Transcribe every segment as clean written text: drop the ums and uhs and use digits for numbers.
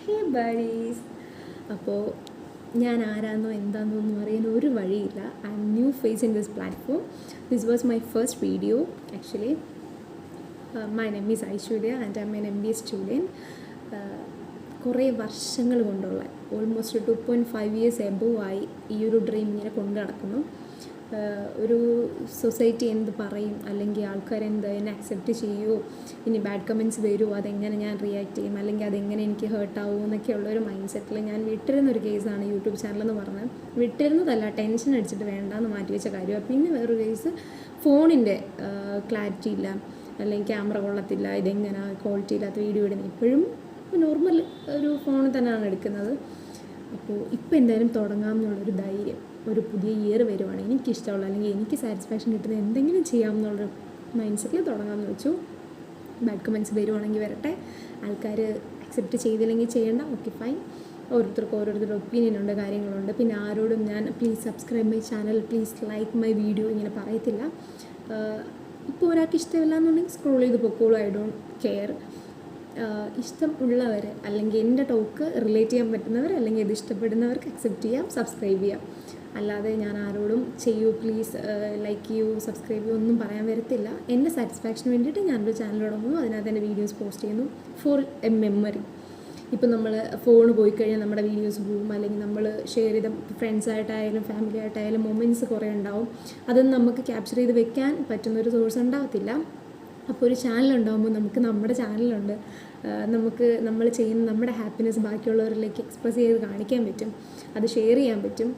ഹേ buddies. അപ്പോൾ ഞാൻ ആരാന്നോ എന്താണെന്നൊന്നും അറിയാൻ ഒരു വഴിയില്ല. I'm new face in this platform. This was my first video actually. My name is Aishwarya and I'm an MBA student. കുറേ വർഷങ്ങൾ കൊണ്ടുള്ള ഓൾമോസ്റ്റ് 2.5 years എബോവ് ആയി ഈ ഒരു ഡ്രീം ഇങ്ങനെ കൊണ്ടു നടക്കുന്നു. ഒരു സൊസൈറ്റി എന്ത് പറയും, അല്ലെങ്കിൽ ആൾക്കാരെന്ത് എന്നെ അക്സെപ്റ്റ് ചെയ്യുമോ, ഇനി ബാഡ് കമൻറ്റ്സ് വരുമോ, അതെങ്ങനെ ഞാൻ റിയാക്ട് ചെയ്യും, അല്ലെങ്കിൽ അതെങ്ങനെ എനിക്ക് ഹേർട്ടാവുമോ എന്നൊക്കെയുള്ളൊരു മൈൻഡ് സെറ്റിൽ ഞാൻ വിട്ടിരുന്നൊരു കേസാണ് യൂട്യൂബ് ചാനലെന്ന് പറഞ്ഞത്. വിട്ടിരുന്നതല്ല, ടെൻഷൻ അടിച്ചിട്ട് വേണ്ടാന്ന് മാറ്റി വെച്ച കാര്യമാണ്. പിന്നെ വേറൊരു കേസ്, ഫോണിൻ്റെ ക്ലാരിറ്റി ഇല്ല, അല്ലെങ്കിൽ ക്യാമറ കൊള്ളത്തില്ല, ഇതെങ്ങനെ ക്വാളിറ്റി ഇല്ലാത്ത വീഡിയോ ഇടുന്നത്. ഇപ്പോഴും നോർമൽ ഒരു ഫോണിൽ തന്നെയാണ് എടുക്കുന്നത്. അപ്പോൾ ഇപ്പോൾ എന്തായാലും തുടങ്ങാമെന്നുള്ളൊരു ധൈര്യം, ഒരു പുതിയ ഇയർ വരുവാണ്, എനിക്കിഷ്ടമുള്ള അല്ലെങ്കിൽ എനിക്ക് സാറ്റിസ്ഫാക്ഷൻ കിട്ടുന്ന എന്തെങ്കിലും ചെയ്യാമെന്നുള്ളൊരു മൈൻഡ് സെറ്റിൽ തുടങ്ങാമെന്ന് വെച്ചു. ബാഡ് കമൻറ്റ്സ് വരുവാണെങ്കിൽ വരട്ടെ, ആൾക്കാർ അക്സെപ്റ്റ് ചെയ്തില്ലെങ്കിൽ ചെയ്യേണ്ട, ഓക്കെ ഫൈൻ. ഓരോരുത്തർക്കും ഓരോരുത്തരുടെ ഒപ്പീനിയൻ ഉണ്ട്, കാര്യങ്ങളുണ്ട്. പിന്നെ ആരോടും ഞാൻ please subscribe my channel, please like my video ഇങ്ങനെ പറയത്തില്ല. ഇപ്പോൾ ഒരാൾക്ക് ഇഷ്ടമില്ല എന്നുണ്ടെങ്കിൽ സ്ക്രോൾ ചെയ്ത് പൊക്കോളൂ, ഐ ഡോണ്ട് കെയർ. ഇഷ്ടം ഉള്ളവർ, അല്ലെങ്കിൽ എൻ്റെ ടോക്ക് റിലേറ്റ് ചെയ്യാൻ പറ്റുന്നവർ, അല്ലെങ്കിൽ ഇത് ഇഷ്ടപ്പെടുന്നവർക്ക് അക്സെപ്റ്റ് ചെയ്യാം, സബ്സ്ക്രൈബ് ചെയ്യാം. അല്ലാതെ ഞാൻ ആരോടും ചെയ്യൂ പ്ലീസ് ലൈക്ക് ചെയ്യൂ സബ്സ്ക്രൈബ് ചെയ്യൂ ഒന്നും പറയാൻ വരത്തില്ല. എൻ്റെ സാറ്റിസ്ഫാക്ഷന് വേണ്ടിയിട്ട് ഞാനൊരു ചാനൽ തുടങ്ങുന്നു, അതിനകത്ത് എൻ്റെ വീഡിയോസ് പോസ്റ്റ് ചെയ്യുന്നു ഫോർ എ മെമ്മറി. ഇപ്പം നമ്മൾ ഫോൺ പോയി കഴിഞ്ഞാൽ നമ്മുടെ വീഡിയോസ് പോവും, അല്ലെങ്കിൽ നമ്മൾ ഷെയർ ചെയ്ത ഫ്രണ്ട്സായിട്ടായാലും ഫാമിലി ആയിട്ടായാലും മൊമെൻറ്റ്സ് കുറേ ഉണ്ടാവും. അതൊന്നും നമുക്ക് ക്യാപ്ചർ ചെയ്ത് വെക്കാൻ പറ്റുന്നൊരു സോഴ്സ് ഉണ്ടാകത്തില്ല. അപ്പോൾ ഒരു ചാനലുണ്ടാകുമ്പോൾ നമുക്ക് നമ്മുടെ ചാനലുണ്ട്, നമുക്ക് നമ്മൾ ചെയ്യുന്ന നമ്മുടെ ഹാപ്പിനെസ് ബാക്കിയുള്ളവരിലേക്ക് എക്സ്പ്രസ് ചെയ്ത് കാണിക്കാൻ പറ്റും, അത് ഷെയർ ചെയ്യാൻ പറ്റും.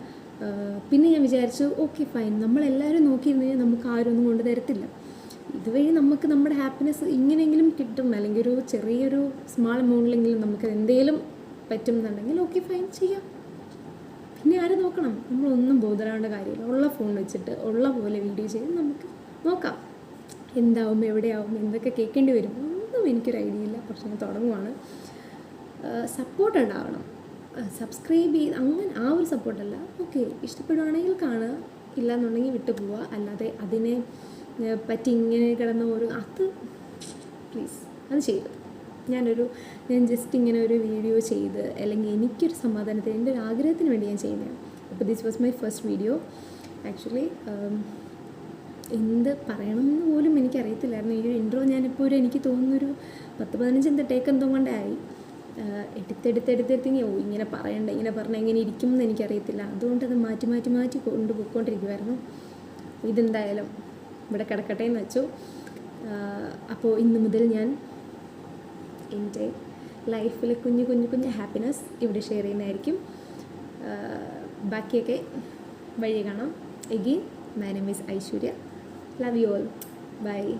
പിന്നെ ഞാൻ വിചാരിച്ചു ഓക്കെ ഫൈൻ, നമ്മളെല്ലാവരും നോക്കിയിരുന്നു കഴിഞ്ഞാൽ നമുക്ക് ആരും ഒന്നും കൊണ്ട് തരത്തില്ല. ഇതുവഴി നമുക്ക് നമ്മുടെ ഹാപ്പിനെസ് ഇങ്ങനെയെങ്കിലും കിട്ടും, അല്ലെങ്കിൽ ഒരു ചെറിയൊരു സ്മാൾ എമൗണ്ടിലെങ്കിലും നമുക്ക് എന്തെങ്കിലും പറ്റും എന്നുണ്ടെങ്കിൽ ഓക്കെ ഫൈൻ ചെയ്യാം. പിന്നെ ആരും നോക്കണം, നമ്മളൊന്നും ബോധരാവേണ്ട കാര്യമില്ല. ഉള്ള ഫോൺ വെച്ചിട്ട് ഉള്ള പോലെ വീഡിയോ ചെയ്ത് നമുക്ക് നോക്കാം. എന്താവും, എവിടെയാവും, എന്തൊക്കെ കേൾക്കേണ്ടി വരും ഒന്നും എനിക്കൊരു ഐഡിയ ഇല്ല. പക്ഷെ ഞാൻ തുടങ്ങുവാണ്. സപ്പോർട്ട് ഉണ്ടാവണം, സബ്സ്ക്രൈബ് ചെയ്ത് അങ്ങനെ ആ ഒരു സപ്പോർട്ടല്ല. ഓക്കെ ഇഷ്ടപ്പെടുവാണെങ്കിൽ കാണുക, ഇല്ലയെന്നുണ്ടെങ്കിൽ വിട്ടു പോവുക. അല്ലാതെ അതിനെ പറ്റി ഇങ്ങനെ കിടന്ന അത് പ്ലീസ് അത് ചെയ്യരുത്. ഞാൻ ജസ്റ്റ് ഇങ്ങനെ ഒരു വീഡിയോ ചെയ്ത്, അല്ലെങ്കിൽ എനിക്കൊരു സമാധാനത്തിന്, എൻ്റെ ഒരു ആഗ്രഹത്തിന് വേണ്ടി ഞാൻ ചെയ്യുന്നതാണ്. അപ്പോൾ this was my first video actually. എന്ത് പറയണമെന്ന് പോലും എനിക്കറിയത്തില്ലായിരുന്നു. ഈ ഒരു ഇൻട്രോ ഞാനിപ്പോൾ എനിക്ക് തോന്നുന്നൊരു 10-15 ടേക്ക് എന്തോ കൊണ്ടായി. എടുത്തെടുത്തെടുത്തെടുത്തെങ്കിൽ ഇങ്ങനെ പറയണ്ട, ഇങ്ങനെ പറഞ്ഞാൽ എങ്ങനെ ഇരിക്കും എന്ന് എനിക്കറിയത്തില്ല. അതുകൊണ്ട് അത് മാറ്റി മാറ്റി മാറ്റി കൊണ്ടുപോയിക്കൊണ്ടിരിക്കുമായിരുന്നു. ഇതെന്തായാലും ഇവിടെ കിടക്കട്ടെ എന്ന് വെച്ചു. അപ്പോൾ ഇന്ന് മുതൽ ഞാൻ എൻ്റെ ലൈഫിലെ കുഞ്ഞു കുഞ്ഞു കുഞ്ഞു ഹാപ്പിനെസ് ഇവിടെ ഷെയർ ചെയ്യുന്നതായിരിക്കും. ബാക്കിയൊക്കെ വഴി കാണാം. Again my name is Aishwarya. Love you all. Bye.